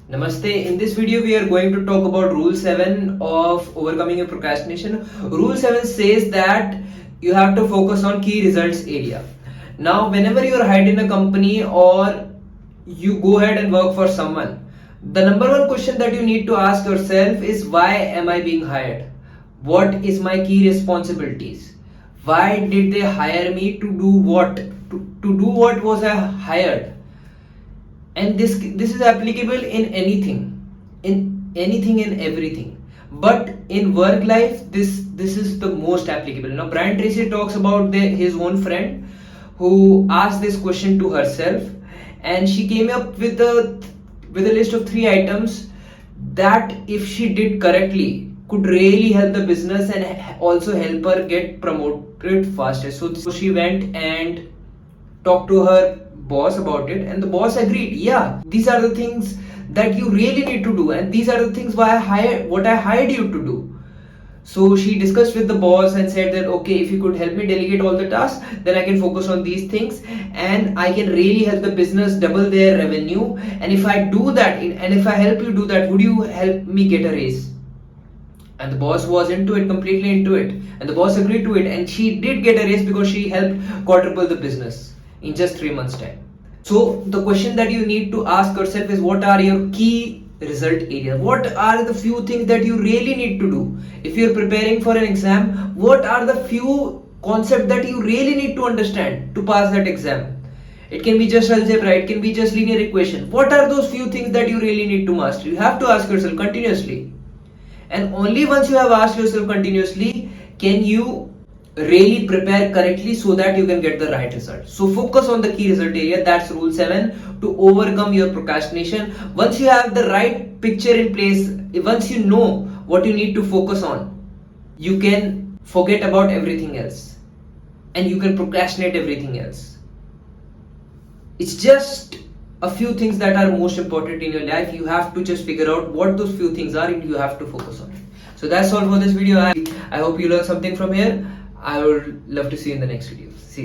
Namaste. In this video, we are going to talk about Rule 7 of overcoming your procrastination. Rule 7 says that you have to focus on key results area. Now, whenever you are hired in a company or you go ahead and work for someone, the number one question that you need to ask yourself is, why am I being hired? What is my key responsibilities? Why did they hire me to do what? To do what was I hired? And this is applicable in anything and everything, but in work life this is the most applicable. Now Brian Tracy talks about his own friend who asked this question to herself, and she came up with a list of 3 items that, if she did correctly, could really help the business and also help her get promoted faster. So she went and talked to her boss about it, and the boss agreed, yeah, these are the things that you really need to do, and these are the things what I hired you to do. So she discussed with the boss and said that, okay, if you could help me delegate all the tasks, then I can focus on these things and I can really help the business double their revenue. And if I do that, and if I help you do that, would you help me get a raise? And the boss was completely into it, and the boss agreed to it, and she did get a raise because she helped quadruple the business in just 3 months time. So the question that you need to ask yourself is, what are your key result areas? What are the few things that you really need to do? If you're preparing for an exam, what are the few concepts that you really need to understand to pass that exam? It can be just algebra, it can be just linear equation. What are those few things that you really need to master? You have to ask yourself continuously. And only once you have asked yourself continuously can you really prepare correctly so that you can get the right result. So focus on the key result area. That's Rule 7 to overcome your procrastination. Once you have the right picture in place, once you know what you need to focus on, you can forget about everything else and you can procrastinate everything else. It's just a few things that are most important in your life. You have to just figure out what those few things are and you have to focus on it. So that's all for this video. I hope you learned something from here. I would love to see you in the next video. See you.